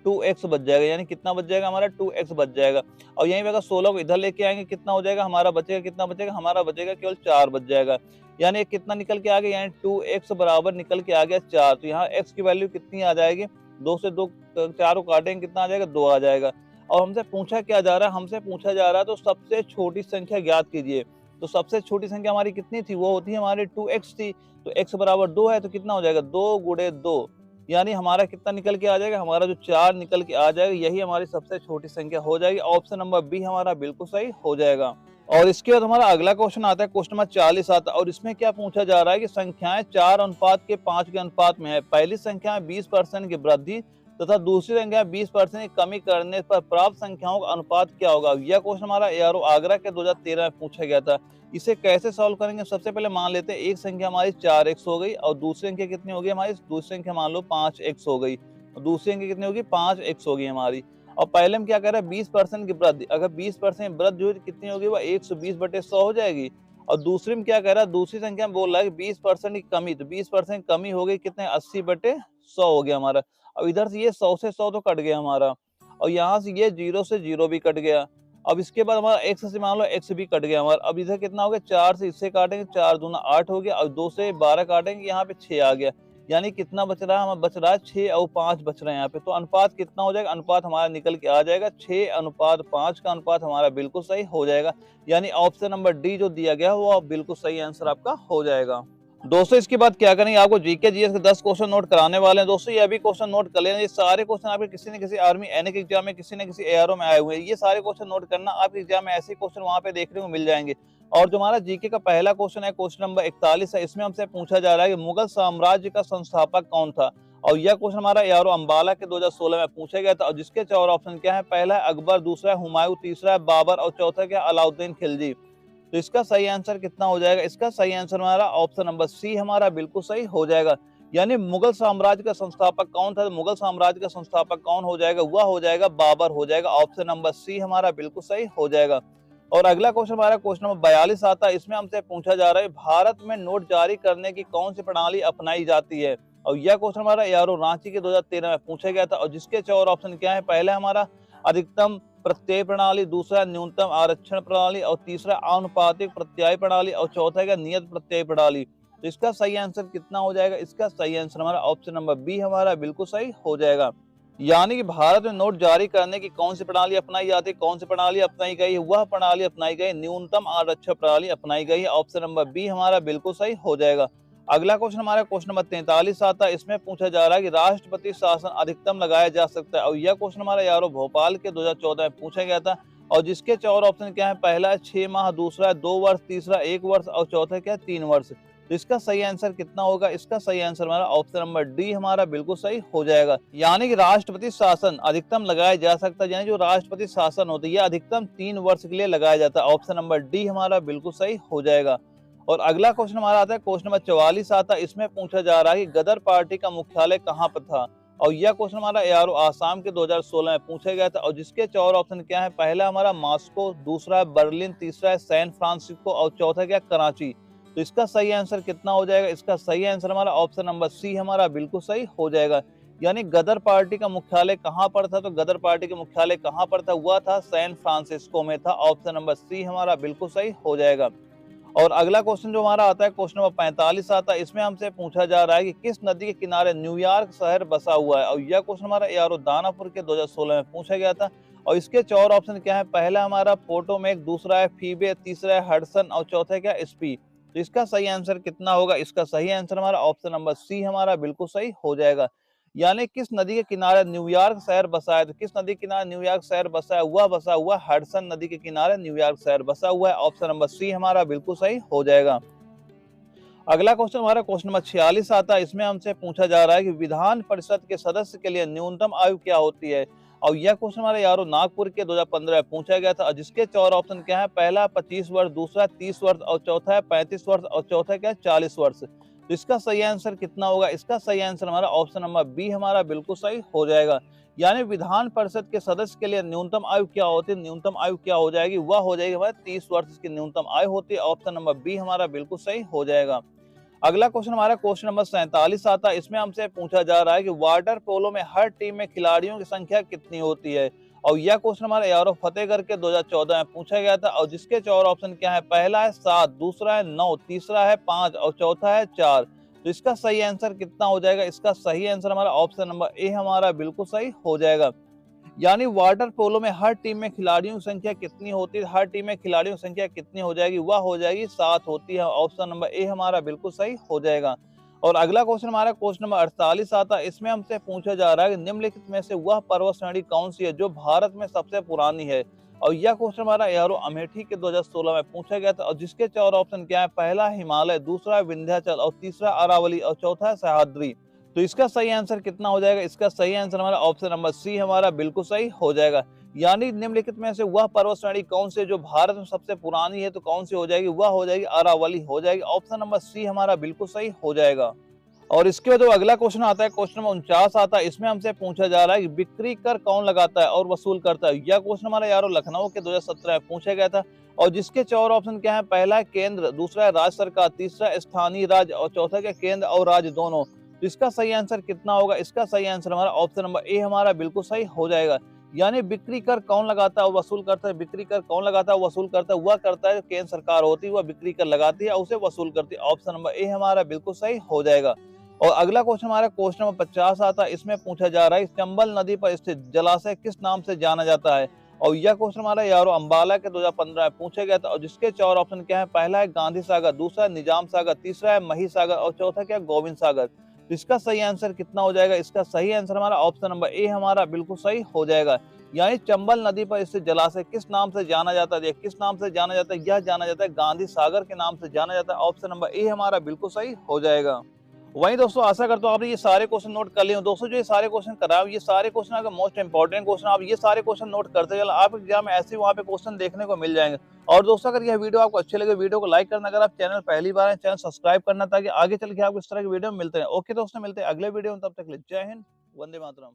2x बच जाएगा। यानी कितना बच जाएगा, हमारा 2x बच जाएगा। और यहीं पे अगर 16 को इधर लेके आएंगे कितना हो जाएगा, हमारा बचेगा, कितना बचेगा, हमारा बचेगा केवल 4 बच जाएगा। यानी कितना निकल के आ गया, यानी 2x बराबर निकल के आ गया 4। तो यहाँ x की वैल्यू कितनी आ जाएगी, 2 से 2 4 को काटेंगे कितना आ जाएगा, 2 आ जाएगा। और हमसे पूछा क्या जा रहा है, हमसे पूछा जा रहा है तो सबसे छोटी संख्या ज्ञात कीजिए। तो सबसे छोटी संख्या हमारी कितनी थी, वो होती है हमारी 2x थी। तो x बराबर 2 है तो कितना हो जाएगा, 2 गुणे 2, यानी हमारा कितना निकल के आ जाएगा, हमारा जो 4 निकल के आ जाएगा। यही हमारी सबसे छोटी संख्या हो जाएगी। ऑप्शन नंबर बी हमारा बिल्कुल सही हो जाएगा। और इसके बाद हमारा अगला क्वेश्चन आता है, क्वेश्चन नंबर 40 आता है। और इसमें क्या पूछा जा रहा है कि संख्याएं 4:5 के अनुपात में है। पहली संख्या में 20% की वृद्धि तथा दूसरी संख्या 20% की कमी करने पर प्राप्त संख्याओं का अनुपात क्या होगा। यह क्वेश्चन हमारा एआरओ आगरा के 2013 में पूछा गया था। इसे कैसे सॉल्व करेंगे, सबसे पहले मान लेते हैं एक संख्या हमारी 4x हो गई और दूसरी संख्या कितनी होगी हमारी, दूसरी संख्या मान लो 5x हो गई और दूसरी संख्या कितनी होगी, 5x होगी हमारी। और पहले हम क्या कर रहे हैं, 20% की वृद्धि, अगर 20% वृद्धि हुई तो कितनी होगी, वह 120/100 हो जाएगी। और दूसरी में क्या कह रहा है, दूसरी संख्या में बोल रहा है कि 20% की कमी, तो 20% कमी हो गई कितने, 80/100 हो गया हमारा। अब इधर से ये 100 से 100 तो कट गया हमारा और यहाँ से ये 0 से 0 भी कट गया। अब इसके बाद हमारा x से मान लो x भी कट गया हमारा। अब इधर कितना हो गया, 4 से इससे काटेंगे, 4 दूना 8 हो गया और 2 से 12 काटेंगे, यहाँ पे 6 आ गया। यानी कितना बच रहा है, हमें बच रहा है 6 और 5 बच रहे हैं यहाँ पे। तो अनुपात कितना हो जाएगा, अनुपात हमारा निकल के आ जाएगा 6:5 का अनुपात हमारा बिल्कुल सही हो जाएगा। यानी ऑप्शन नंबर डी जो दिया गया वो बिल्कुल सही आंसर आपका हो जाएगा। दोस्तों इसके बाद क्या करेंगे, आपको जीके जीएस के 10 क्वेश्चन नोट कराने वाले हैं। दोस्तों ये भी क्वेश्चन नोट कर लेना, ये सारे क्वेश्चन आपके किसी न किसी आर्मी एनएक एग्जाम में, किसी न किसी एआरओ में आए हुए हैं। ये सारे क्वेश्चन नोट करना, आपके एग्जाम में ऐसे क्वेश्चन वहां पे देखने को मिल जाएंगे। और जो हमारा जीके का पहला क्वेश्चन है, क्वेश्चन नंबर 41 है। इसमें हमसे पूछा जा रहा है कि मुगल साम्राज्य का संस्थापक कौन था। और यह क्वेश्चन हमारा एआरओ अंबाला के 2016 में पूछा गया था। और जिसके 4 ऑप्शन क्या है, पहला है अकबर, दूसरा है हुमायूं, तीसरा है बाबर और चौथा क्या, अलाउद्दीन खिलजी। तो इसका सही आंसर कितना हो जाएगा, इसका सही आंसर हमारा ऑप्शन नंबर सी हमारा बिल्कुल सही हो जाएगा। यानी मुगल साम्राज्य का संस्थापक कौन था, तो मुगल साम्राज्य का संस्थापक कौन हो जाएगा, वह हो जाएगा बाबर हो जाएगा। ऑप्शन नंबर सी हमारा बिल्कुल सही हो जाएगा। और अगला क्वेश्चन हमारा क्वेश्चन नंबर 42 आता है। इसमें हमसे पूछा जा रहा है भारत में नोट जारी करने की कौन सी प्रणाली अपनाई जाती है। और यह क्वेश्चन हमारा एआरओ रांची के 2013 में पूछा गया था। और जिसके 4 ऑप्शन क्या है, पहला हमारा अधिकतम प्रत्यय प्रणाली, दूसरा न्यूनतम आरक्षण प्रणाली और तीसरा आनुपातिक प्रत्यय प्रणाली और चौथा है नियत प्रत्यय प्रणाली। तो इसका सही आंसर कितना हो जाएगा, इसका सही आंसर हमारा ऑप्शन नंबर बी हमारा बिल्कुल सही हो जाएगा। यानी कि भारत में नोट जारी करने की कौन सी प्रणाली अपनाई जाती है, कौन सी प्रणाली अपनाई गई है, वह प्रणाली अपनाई गई न्यूनतम आरक्षण प्रणाली अपनाई गई है। ऑप्शन नंबर बी हमारा बिल्कुल सही हो जाएगा। अगला क्वेश्चन हमारा क्वेश्चन नंबर 43 आता है। इसमें पूछा जा रहा है कि राष्ट्रपति शासन अधिकतम लगाया जा सकता है। और यह क्वेश्चन हमारा यारो भोपाल के 2014 में पूछा गया था। और जिसके 4 ऑप्शन क्या है, पहला है 6 माह, दूसरा है 2 वर्ष, तीसरा 1 वर्ष और चौथा क्या है 3 वर्ष। तो इसका सही आंसर कितना होगा, इसका सही आंसर हमारा ऑप्शन नंबर डी हमारा बिल्कुल सही हो जाएगा। यानी कि राष्ट्रपति शासन अधिकतम लगाया जा सकता है, यानी जो राष्ट्रपति शासन होता है यह अधिकतम 3 वर्ष के लिए लगाया जाता है। ऑप्शन नंबर डी हमारा बिल्कुल सही हो जाएगा। और अगला क्वेश्चन हमारा आता है क्वेश्चन नंबर 44 आता है। इसमें पूछा जा रहा है कि गदर पार्टी का मुख्यालय कहाँ पर था। और यह क्वेश्चन हमारा एआरओ आसाम के 2016 में पूछा गया था। और जिसके 4 ऑप्शन क्या है, पहला हमारा मॉस्को, दूसरा है बर्लिन, तीसरा है सैन फ्रांसिस्को और चौथा क्या कराची। तो इसका सही आंसर कितना हो जाएगा, इसका सही आंसर हमारा ऑप्शन नंबर सी हमारा बिल्कुल सही हो जाएगा। यानी गदर पार्टी का मुख्यालय कहाँ पर था, तो गदर पार्टी का मुख्यालय कहाँ पर था, हुआ था सैन फ्रांसिस्को में था। ऑप्शन नंबर सी हमारा बिल्कुल सही हो जाएगा। और अगला क्वेश्चन जो हमारा आता है क्वेश्चन नंबर 45 आता है। इसमें हमसे पूछा जा रहा है कि किस नदी के किनारे न्यूयॉर्क शहर बसा हुआ है। और यह क्वेश्चन हमारा एआरओ दानापुर के 2016 में पूछा गया था। और इसके 4 ऑप्शन क्या है, पहला हमारा पोटोमेक, दूसरा है फीबे, तीसरा है हडसन और चौथा है क्या, स्पी। तो इसका सही आंसर कितना होगा, इसका सही आंसर हमारा ऑप्शन नंबर सी हमारा बिल्कुल सही हो जाएगा। यानी किस नदी के किनारे न्यूयॉर्क शहर बसा है, तो किस नदी के किनारे न्यूयॉर्क शहर बसा है, वह बसा हुआ हडसन नदी के किनारे न्यूयॉर्क शहर बसा हुआ है। ऑप्शन नंबर सी हमारा बिल्कुल सही हो जाएगा। अगला क्वेश्चन हमारा क्वेश्चन नंबर 46 आता है। इसमें हमसे पूछा जा रहा है कि विधान परिषद के सदस्य के लिए न्यूनतम आयु क्या होती है, और यह क्वेश्चन हमारे यारो नागपुर के 2015 में पूछा गया था। और जिसके 4 ऑप्शन क्या है, पहला 25 वर्ष, दूसरा 30 वर्ष और चौथा है 35 वर्ष और चौथा क्या है 40 वर्ष। तो इसका सही आंसर कितना होगा, इसका सही आंसर हमारा ऑप्शन नंबर बी हमारा बिल्कुल सही हो जाएगा। यानी विधान परिषद के सदस्य के लिए न्यूनतम आयु क्या होती है, न्यूनतम आयु क्या हो जाएगी, वह हो जाएगी हमारे 30 वर्ष की न्यूनतम आयु होती है। ऑप्शन नंबर बी हमारा बिल्कुल सही हो जाएगा। अगला क्वेश्चन हमारा क्वेश्चन नंबर 47 आता है। इसमें हमसे पूछा जा रहा है कि वाटर पोलो में हर टीम में खिलाड़ियों की संख्या कितनी होती है, और यह क्वेश्चन हमारे यारो फतेहगढ़ के 2014 में पूछा गया था। और जिसके 4 ऑप्शन क्या है, पहला है 7, दूसरा है 9, तीसरा है 5 और चौथा है 4। तो इसका सही आंसर कितना हो जाएगा, इसका सही आंसर हमारा ऑप्शन नंबर ए हमारा बिल्कुल सही हो जाएगा। यानी वाटर पोलो में हर टीम में खिलाड़ियों की संख्या कितनी होती है, हर टीम में खिलाड़ियों की संख्या कितनी हो जाएगी, वह हो जाएगी 7 होती है। ऑप्शन नंबर ए हमारा बिल्कुल सही हो जाएगा। और अगला क्वेश्चन हमारा क्वेश्चन नंबर 48 आता है। इसमें हमसे पूछा जा रहा है कि निम्नलिखित में से वह पर्वत श्रेणी कौन सी है जो भारत में सबसे पुरानी है, और यह क्वेश्चन हमारा यारो अमेठी के 2016 में पूछा गया था। और जिसके 4 ऑप्शन क्या है, पहला हिमालय, दूसरा विंध्याचल और तीसरा अरावली और चौथा है सह्याद्री। तो इसका सही आंसर कितना हो जाएगा, इसका सही आंसर हमारा ऑप्शन नंबर सी हमारा बिल्कुल सही हो जाएगा। यानी निम्नलिखित में से वह पर्वत श्रेणी कौन सी है जो भारत में सबसे पुरानी है, तो कौन सी हो जाएगी, वह हो जाएगी अरावली हो जाएगी। ऑप्शन नंबर सी हमारा बिल्कुल सही हो जाएगा। और इसके बाद अगला क्वेश्चन आता है, क्वेश्चन नंबर 49 आता है। इसमें हमसे पूछा जा रहा है कि बिक्री कर कौन लगाता है और वसूल करता है। यह क्वेश्चन हमारे यारो लखनऊ के 2017 में पूछा गया था। और जिसके 4 ऑप्शन क्या है, पहला है केंद्र, दूसरा है राज्य सरकार, तीसरा है स्थानीय राज्य और चौथा क्या केंद्र और राज्य दोनों। तो इसका सही आंसर कितना होगा, इसका सही आंसर हमारा ऑप्शन नंबर ए हमारा बिल्कुल सही हो जाएगा। यानी बिक्री कर कौन लगाता है और वसूल करता है, बिक्री कर कौन लगाता है वसूल करता है, वह करता है केंद्र सरकार होती है, वह बिक्री कर लगाती है और उसे वसूल करती है। ऑप्शन नंबर ए हमारा बिल्कुल सही हो जाएगा। और अगला क्वेश्चन हमारा क्वेश्चन नंबर 50 आता है। इसमें पूछा जा रहा है चंबल नदी पर स्थित जलाशय किस नाम से जाना जाता है, और यह क्वेश्चन हमारा यारो अंबाला के 2015 में पूछा गया था। और जिसके 4 ऑप्शन क्या है, पहला है गांधी सागर, दूसरा है निजाम सागर, तीसरा है मही सागर और चौथा क्या गोविंद सागर। तो इसका सही आंसर कितना हो जाएगा, इसका सही आंसर हमारा ऑप्शन नंबर ए हमारा बिल्कुल सही हो जाएगा। यानी चंबल नदी पर स्थित जलाशय किस नाम से जाना जाता है, किस नाम से जाना जाता है, यह जाना जाता है गांधी सागर के नाम से जाना जाता है। ऑप्शन नंबर ए हमारा बिल्कुल सही हो जाएगा। वहीं दोस्तों आशा करता हूँ आपने ये सारे क्वेश्चन नोट कर लिए हो। दोस्तों जो ये सारे क्वेश्चन कराए, ये सारे क्वेश्चन अगर मोस्ट इंपॉर्टेंट क्वेश्चन, आप ये सारे क्वेश्चन नोट करते चलो, आप एग्जाम में ऐसे वहाँ पे क्वेश्चन देखने को मिल जाएंगे। और दोस्तों अगर यह वीडियो आपको अच्छी लगे, वीडियो को लाइक करना, अगर आप चैनल पहली बार है चैनल सब्सक्राइब करना, ताकि आगे चल के आपको इस तरह की वीडियो मिलते हैं। ओके दोस्तों, मिलते हैं अगले वीडियो में, तब तक के लिए जय हिंद, वंदे मातरम।